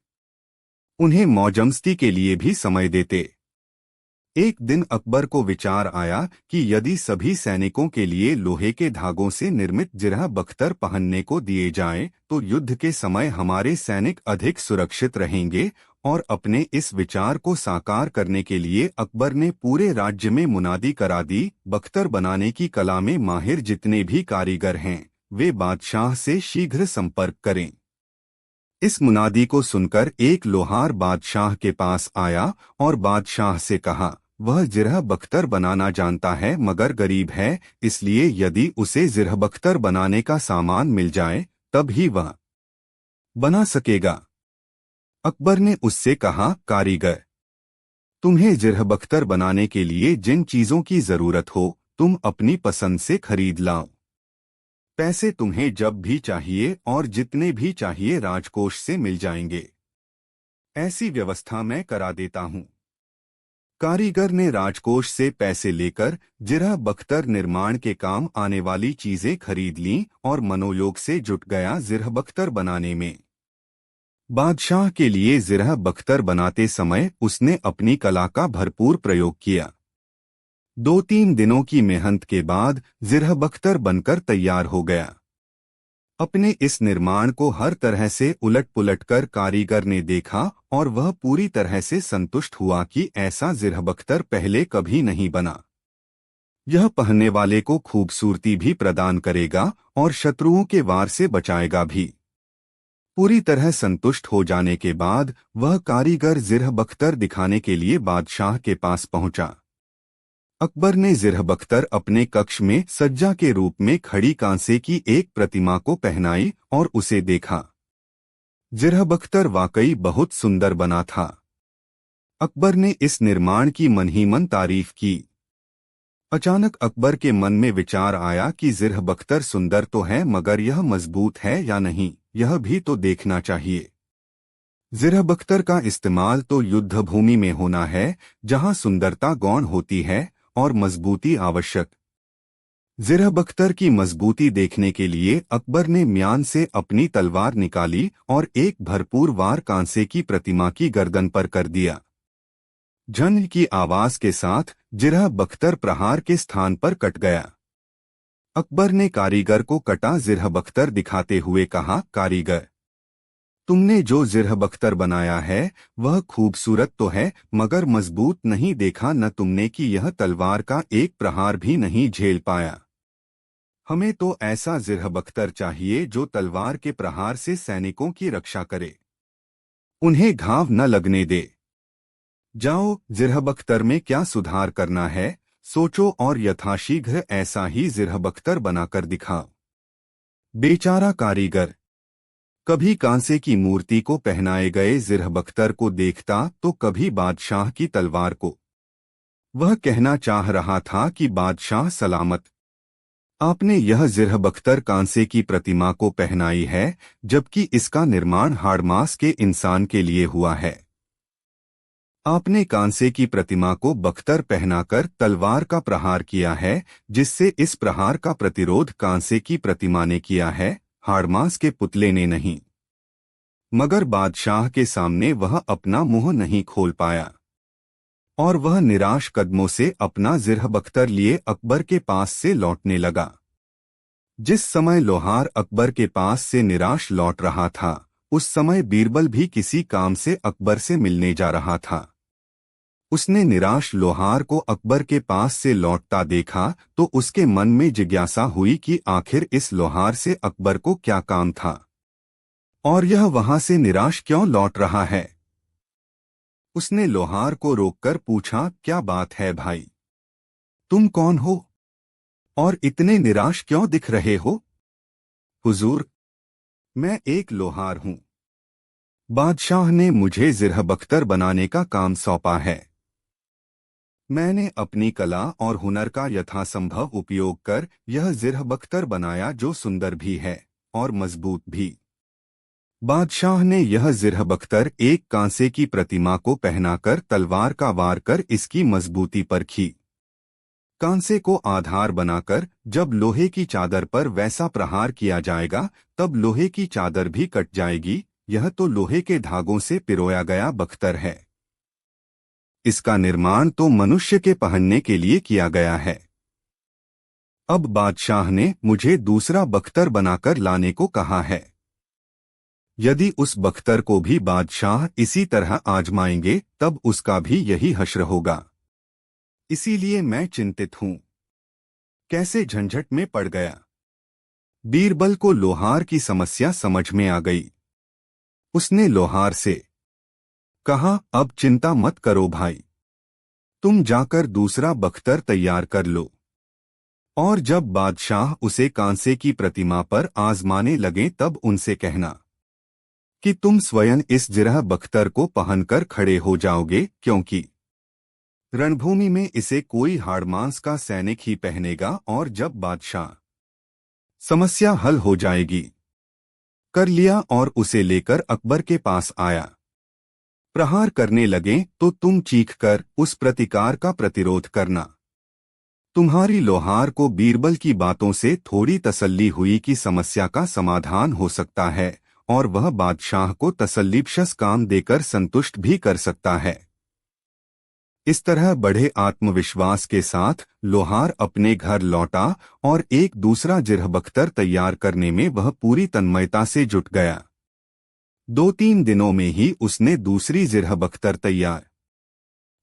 उन्हें मौजमस्ती के लिए भी समय देते। एक दिन अकबर को विचार आया कि यदि सभी सैनिकों के लिए लोहे के धागों से निर्मित जिरह बख्तर पहनने को दिए जाएं, तो युद्ध के समय हमारे सैनिक अधिक सुरक्षित रहेंगे। और अपने इस विचार को साकार करने के लिए अकबर ने पूरे राज्य में मुनादी करा दी, बख्तर बनाने की कला में माहिर जितने भी कारीगर हैं वे बादशाह से शीघ्र संपर्क करें। इस मुनादी को सुनकर एक लोहार बादशाह के पास आया और बादशाह से कहा, वह जिरह बख्तर बनाना जानता है मगर गरीब है, इसलिए यदि उसे जिरह बख्तर बनाने का सामान मिल जाए तब ही वह बना सकेगा। अकबर ने उससे कहा, कारीगर, तुम्हें जिरह बख्तर बनाने के लिए जिन चीजों की जरूरत हो तुम अपनी पसंद से खरीद लाओ। पैसे तुम्हें जब भी चाहिए और जितने भी चाहिए राजकोष से मिल जाएंगे। ऐसी व्यवस्था मैं करा देता हूँ। कारीगर ने राजकोष से पैसे लेकर जिरह बख्तर निर्माण के काम आने वाली चीजें खरीद लीं और मनोयोग से जुट गया जिरह बख्तर बनाने में। बादशाह के लिए जिरह बख्तर बनाते समय उसने अपनी कला का भरपूर प्रयोग किया। 2-3 दिनों की मेहनत के बाद जिरह बख्तर बनकर तैयार हो गया। अपने इस निर्माण को हर तरह से उलट पुलट कर कारीगर ने देखा और वह पूरी तरह से संतुष्ट हुआ कि ऐसा जिरह बख्तर पहले कभी नहीं बना। यह पहनने वाले को खूबसूरती भी प्रदान करेगा और शत्रुओं के वार से बचाएगा भी। पूरी तरह संतुष्ट हो जाने के बाद वह कारीगर जिरह बख्तर दिखाने के लिए बादशाह के पास पहुंचा। अकबर ने जिरह बख्तर अपने कक्ष में सज्जा के रूप में खड़ी कांसे की एक प्रतिमा को पहनाई और उसे देखा। जिरह बख्तर वाकई बहुत सुंदर बना था। अकबर ने इस निर्माण की मन ही मन तारीफ की। अचानक अकबर के मन में विचार आया कि जिरह बख्तर सुंदर तो है मगर यह मजबूत है या नहीं, यह भी तो देखना चाहिए। जिरह बख्तर का इस्तेमाल तो युद्ध भूमि में होना है जहां सुंदरता गौण होती है और मजबूती आवश्यक। जिरह बख्तर की मजबूती देखने के लिए अकबर ने म्यान से अपनी तलवार निकाली और एक भरपूर वार कांसे की प्रतिमा की गर्दन पर कर दिया। झन की आवाज के साथ जिरह बख्तर प्रहार के स्थान पर कट गया। अकबर ने कारीगर को कटा जिरह बख्तर दिखाते हुए कहा, कारीगर, तुमने जो जिरह बख्तर बनाया है वह खूबसूरत तो है मगर मजबूत नहीं। देखा न तुमने कि यह तलवार का एक प्रहार भी नहीं झेल पाया। हमें तो ऐसा जिरह बख्तर चाहिए जो तलवार के प्रहार से सैनिकों की रक्षा करे, उन्हें घाव न लगने दे। जाओ, जिरहबख्तर में क्या सुधार करना है सोचो और यथाशीघ्र ऐसा ही जिरहबख्तर बनाकर दिखाओ। बेचारा कारीगर कभी कांसे की मूर्ति को पहनाए गए जिरहबख्तर को देखता तो कभी बादशाह की तलवार को। वह कहना चाह रहा था कि बादशाह सलामत। आपने यह जिरहबख्तर कांसे की प्रतिमा को पहनाई है, जबकि इसका निर्माण हाड़मास के इंसान के लिए हुआ है। आपने कांसे की प्रतिमा को बख्तर पहनाकर तलवार का प्रहार किया है, जिससे इस प्रहार का प्रतिरोध कांसे की प्रतिमा ने किया है, हाड़मास के पुतले ने नहीं। मगर बादशाह के सामने वह अपना मुंह नहीं खोल पाया और वह निराश कदमों से अपना जिरहबख्तर लिए अकबर के पास से लौटने लगा। जिस समय लोहार अकबर के पास से निराश लौट रहा था, उस समय बीरबल भी किसी काम से अकबर से मिलने जा रहा था। उसने निराश लोहार को अकबर के पास से लौटता देखा तो उसके मन में जिज्ञासा हुई कि आखिर इस लोहार से अकबर को क्या काम था और यह वहां से निराश क्यों लौट रहा है। उसने लोहार को रोककर पूछा, क्या बात है भाई, तुम कौन हो और इतने निराश क्यों दिख रहे हो? हुजूर, मैं एक लोहार हूं। बादशाह ने मुझे जिरहबख्तर बनाने का काम सौंपा है। मैंने अपनी कला और हुनर का यथासंभव उपयोग कर यह जिरहबख्तर बनाया, जो सुंदर भी है और मजबूत भी। बादशाह ने यह जिरहबख्तर एक कांसे की प्रतिमा को पहनाकर तलवार का वार कर इसकी मजबूती परखी। कांसे को आधार बनाकर जब लोहे की चादर पर वैसा प्रहार किया जाएगा, तब लोहे की चादर भी कट जाएगी। यह तो लोहे के धागों से पिरोया गया बख्तर है। इसका निर्माण तो मनुष्य के पहनने के लिए किया गया है। अब बादशाह ने मुझे दूसरा बख्तर बनाकर लाने को कहा है। यदि उस बख्तर को भी बादशाह इसी तरह आजमाएंगे, तब उसका भी यही हश्र होगा। इसीलिए मैं चिंतित हूं। कैसे झंझट में पड़ गया। बीरबल को लोहार की समस्या समझ में आ गई। उसने लोहार से कहा, अब चिंता मत करो भाई, तुम जाकर दूसरा बख्तर तैयार कर लो और जब बादशाह उसे कांसे की प्रतिमा पर आजमाने लगे तब उनसे कहना कि तुम स्वयं इस जिरह बख्तर को पहनकर खड़े हो जाओगे, क्योंकि रणभूमि में इसे कोई हाड़मांस का सैनिक ही पहनेगा और जब बादशाह समस्या हल हो जाएगी। कर लिया और उसे लेकर अकबर के पास आया। प्रहार करने लगे तो तुम चीखकर उस प्रतिकार का प्रतिरोध करना। तुम्हारी लोहार को बीरबल की बातों से थोड़ी तसल्ली हुई कि समस्या का समाधान हो सकता है और वह बादशाह को तसल्लीबख्श काम देकर संतुष्ट भी कर सकता है। इस तरह बड़े आत्मविश्वास के साथ लोहार अपने घर लौटा और एक दूसरा जिरहबख्तर तैयार करने में वह पूरी तन्मयता से जुट गया। 2-3 दिनों में ही उसने दूसरी जिरहबख्तर तैयार।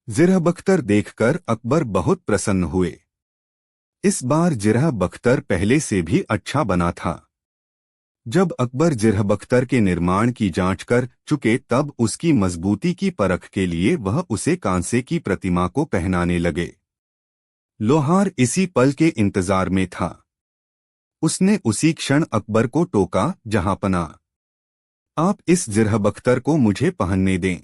जिरहबख्तर देखकर अकबर बहुत प्रसन्न हुए। इस बार जिरहबख्तर पहले से भी अच्छा बना था। जब अकबर जिरहबख्तर के निर्माण की जांच कर चुके, तब उसकी मजबूती की परख के लिए वह उसे कांसे की प्रतिमा को पहनाने लगे। लोहार इसी पल के इंतजार में था। उसने उसी क्षण अकबर को टोका, जहांपना, आप इस जिरहबख्तर को मुझे पहनने दें।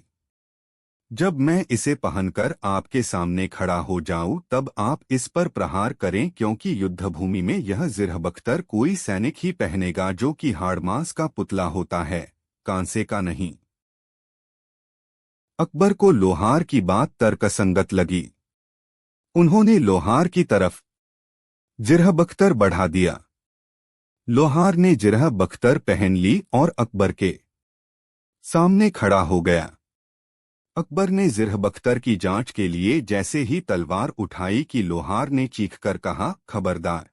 जब मैं इसे पहनकर आपके सामने खड़ा हो जाऊं, तब आप इस पर प्रहार करें, क्योंकि युद्धभूमि में यह जिरहबख्तर कोई सैनिक ही पहनेगा जो कि हाड़मांस का पुतला होता है, कांसे का नहीं। अकबर को लोहार की बात तर्कसंगत लगी। उन्होंने लोहार की तरफ जिरहबख्तर बढ़ा दिया। लोहार ने जिरहबख्तर पहन ली और अकबर के सामने खड़ा हो गया। अकबर ने जिरहबख्तर की जांच के लिए जैसे ही तलवार उठाई कि लोहार ने चीखकर कहा, खबरदार।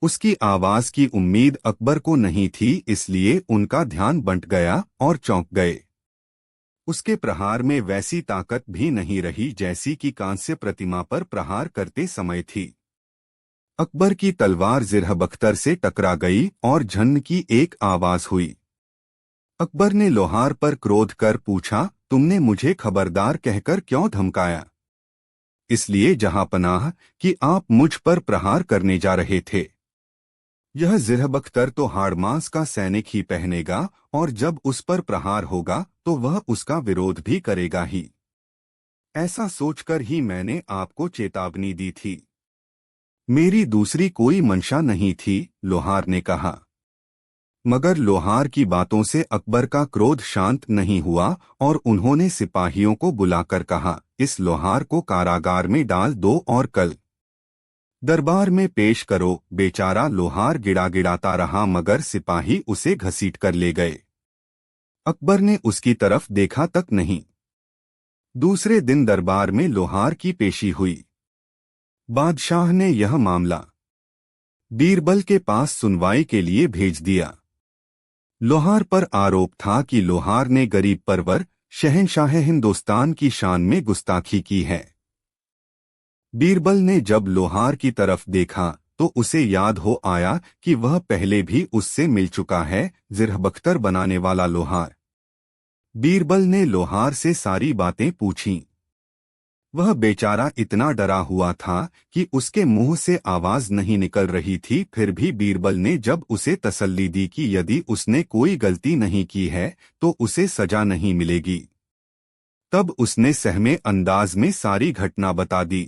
उसकी आवाज की उम्मीद अकबर को नहीं थी, इसलिए उनका ध्यान बंट गया और चौंक गए। उसके प्रहार में वैसी ताकत भी नहीं रही जैसी कि कांस्य प्रतिमा पर प्रहार करते समय थी। अकबर की तलवार जिरहबख्तर से टकरा गई और झन्न की एक आवाज हुई। अकबर ने लोहार पर क्रोध कर पूछा, तुमने मुझे खबरदार कहकर क्यों धमकाया? इसलिए जहांपनाह कि आप मुझ पर प्रहार करने जा रहे थे। यह जिरहबख्तर तो हाड़मांस का सैनिक ही पहनेगा, और जब उस पर प्रहार होगा तो वह उसका विरोध भी करेगा ही। ऐसा सोचकर ही मैंने आपको चेतावनी दी थी। मेरी दूसरी कोई मंशा नहीं थी, लोहार ने कहा। मगर लोहार की बातों से अकबर का क्रोध शांत नहीं हुआ और उन्होंने सिपाहियों को बुलाकर कहा, इस लोहार को कारागार में डाल दो और कल दरबार में पेश करो। बेचारा लोहार गिड़ागिड़ाता रहा मगर सिपाही उसे घसीट कर ले गए। अकबर ने उसकी तरफ देखा तक नहीं। दूसरे दिन दरबार में लोहार की पेशी हुई। बादशाह ने यह मामला बीरबल के पास सुनवाई के लिए भेज दिया। लोहार पर आरोप था कि लोहार ने गरीब परवर शहंशाह हिंदुस्तान की शान में गुस्ताखी की है। बीरबल ने जब लोहार की तरफ देखा तो उसे याद हो आया कि वह पहले भी उससे मिल चुका है, जिरहबख्तर बनाने वाला लोहार। बीरबल ने लोहार से सारी बातें पूछीं। वह बेचारा इतना डरा हुआ था कि उसके मुंह से आवाज नहीं निकल रही थी। फिर भी बीरबल ने जब उसे तसल्ली दी कि यदि उसने कोई गलती नहीं की है तो उसे सजा नहीं मिलेगी, तब उसने सहमे अंदाज में सारी घटना बता दी।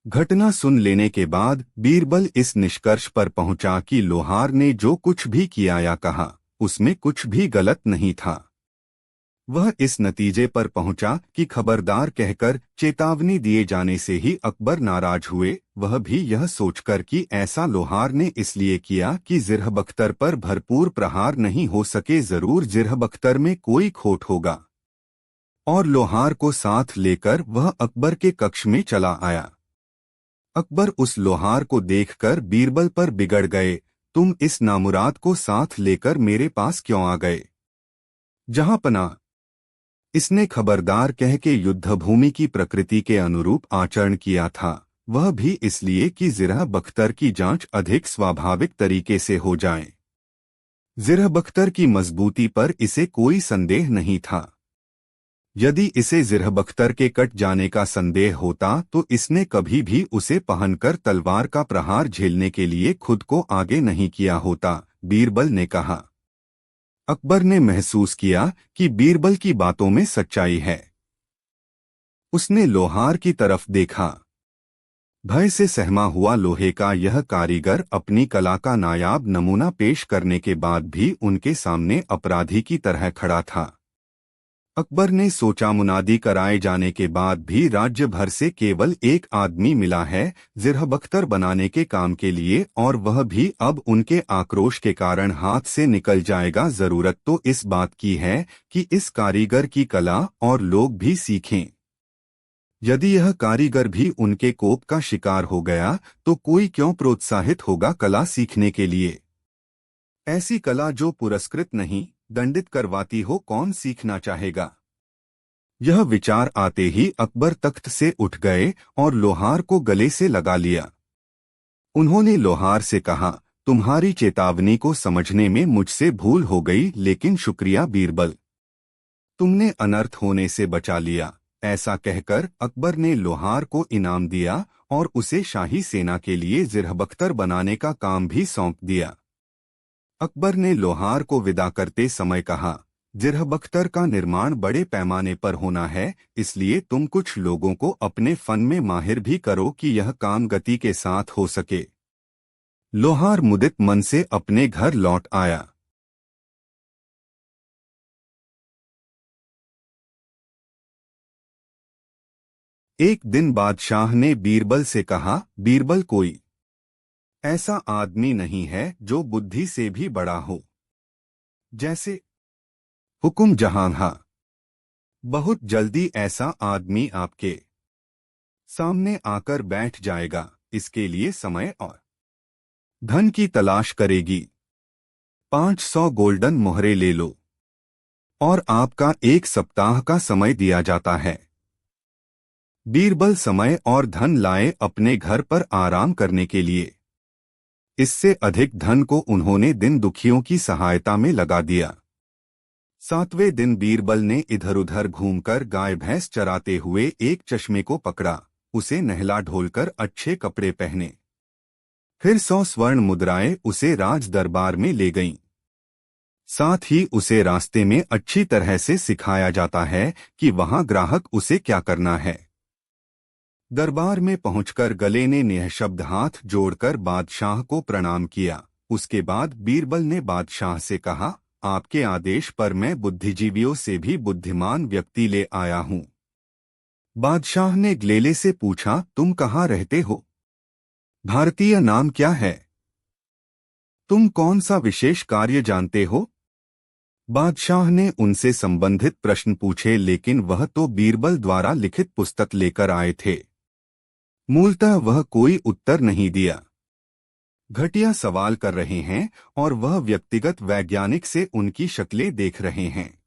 घटना सुन लेने के बाद बीरबल इस निष्कर्ष पर पहुंचा कि लोहार ने जो कुछ भी किया या कहा उसमें कुछ भी गलत नहीं था। वह इस नतीजे पर पहुंचा कि खबरदार कहकर चेतावनी दिए जाने से ही अकबर नाराज हुए, वह भी यह सोचकर कि ऐसा लोहार ने इसलिए किया कि जिरहबख्तर पर भरपूर प्रहार नहीं हो सके, जरूर जिरहबख्तर में कोई खोट होगा। और लोहार को साथ लेकर वह अकबर के कक्ष में चला आया। अकबर उस लोहार को देखकर बीरबल पर बिगड़ गए, तुम इस नामुराद को साथ लेकर मेरे पास क्यों आ गए? जहांपना इसने खबरदार कह के युद्धभूमि की प्रकृति के अनुरूप आचरण किया था, वह भी इसलिए कि जिरहबख्तर की जांच अधिक स्वाभाविक तरीके से हो जाए। जिरहबख्तर की मजबूती पर इसे कोई संदेह नहीं था। यदि इसे जिरहबख्तर के कट जाने का संदेह होता तो इसने कभी भी उसे पहनकर तलवार का प्रहार झेलने के लिए खुद को आगे नहीं किया होता, बीरबल ने कहा। अकबर ने महसूस किया कि बीरबल की बातों में सच्चाई है। उसने लोहार की तरफ देखा। भय से सहमा हुआ लोहे का यह कारीगर अपनी कला का नायाब नमूना पेश करने के बाद भी उनके सामने अपराधी की तरह खड़ा था। अकबर ने सोचा, मुनादी कराए जाने के बाद भी राज्य भर से केवल एक आदमी मिला है जिरहबख्तर बनाने के काम के लिए, और वह भी अब उनके आक्रोश के कारण हाथ से निकल जाएगा। जरूरत तो इस बात की है कि इस कारीगर की कला और लोग भी सीखें। यदि यह कारीगर भी उनके कोप का शिकार हो गया तो कोई क्यों प्रोत्साहित होगा कला सीखने के लिए? ऐसी कला जो पुरस्कृत नहीं दंडित करवाती हो, कौन सीखना चाहेगा? यह विचार आते ही अकबर तख्त से उठ गए और लोहार को गले से लगा लिया। उन्होंने लोहार से कहा, तुम्हारी चेतावनी को समझने में मुझसे भूल हो गई, लेकिन शुक्रिया बीरबल, तुमने अनर्थ होने से बचा लिया। ऐसा कहकर अकबर ने लोहार को इनाम दिया और उसे शाही सेना के लिए जिरहबख्तर बनाने का काम भी सौंप दिया। अकबर ने लोहार को विदा करते समय कहा, जिरहबख्तर का निर्माण बड़े पैमाने पर होना है, इसलिए तुम कुछ लोगों को अपने फन में माहिर भी करो कि यह काम गति के साथ हो सके। लोहार मुदित मन से अपने घर लौट आया। एक दिन बादशाह ने बीरबल से कहा, बीरबल, कोई ऐसा आदमी नहीं है जो बुद्धि से भी बड़ा हो। जैसे हुकुम जहां। बहुत जल्दी ऐसा आदमी आपके सामने आकर बैठ जाएगा। इसके लिए समय और धन की तलाश करेगी। 500 गोल्डन मोहरे ले लो और आपका 1 सप्ताह का समय दिया जाता है। बीरबल समय और धन लाए अपने घर पर आराम करने के लिए। इससे अधिक धन को उन्होंने दिन दुखियों की सहायता में लगा दिया। सातवें दिन बीरबल ने इधर उधर घूमकर गाय भैंस चराते हुए एक चश्मे को पकड़ा, उसे नहला ढोलकर अच्छे कपड़े पहने। फिर 100 स्वर्ण मुद्राएं उसे राज दरबार में ले गईं। साथ ही उसे रास्ते में अच्छी तरह से सिखाया जाता है कि वहां ग्राहक उसे क्या करना है। दरबार में पहुंचकर गले ने निःशब्द हाथ जोड़कर बादशाह को प्रणाम किया। उसके बाद बीरबल ने बादशाह से कहा, आपके आदेश पर मैं बुद्धिजीवियों से भी बुद्धिमान व्यक्ति ले आया हूं। बादशाह ने गलेले से पूछा, तुम कहाँ रहते हो? भारतीय नाम क्या है? तुम कौन सा विशेष कार्य जानते हो? बादशाह ने उनसे संबंधित प्रश्न पूछे, लेकिन वह तो बीरबल द्वारा लिखित पुस्तक लेकर आए थे। मूलतः वह कोई उत्तर नहीं दिया। घटिया सवाल कर रहे हैं और वह व्यक्तिगत वैज्ञानिक से उनकी शक्लें देख रहे हैं।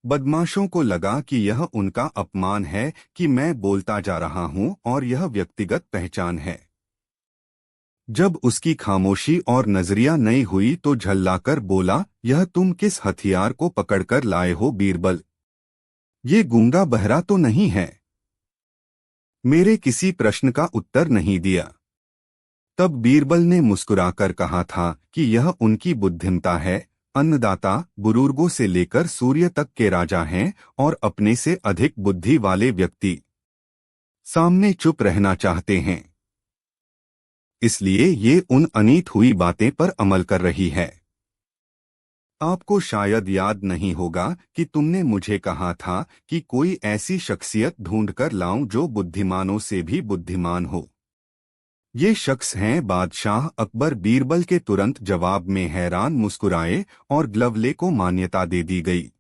बदमाशों को लगा कि यह उनका अपमान है कि मैं बोलता जा रहा हूं और यह व्यक्तिगत पहचान है। जब उसकी खामोशी और नजरिया नहीं हुई तो झल्लाकर बोला, यह तुम किस हथियार को पकड़कर लाए हो बीरबल? ये गूंगा बहरा तो नहीं है? मेरे किसी प्रश्न का उत्तर नहीं दिया। तब बीरबल ने मुस्कुराकर कहा था कि यह उनकी बुद्धिमता है। अन्नदाता बुजुर्गों से लेकर सूर्य तक के राजा हैं और अपने से अधिक बुद्धि वाले व्यक्ति सामने चुप रहना चाहते हैं। इसलिए ये उन अनीत हुई बातें पर अमल कर रही है। आपको शायद याद नहीं होगा कि तुमने मुझे कहा था कि कोई ऐसी शख्सियत ढूंढकर लाऊं जो बुद्धिमानों से भी बुद्धिमान हो। ये शख्स हैं बादशाह अकबर। बीरबल के तुरंत जवाब में हैरान मुस्कुराए और ग्लवले को मान्यता दे दी गई।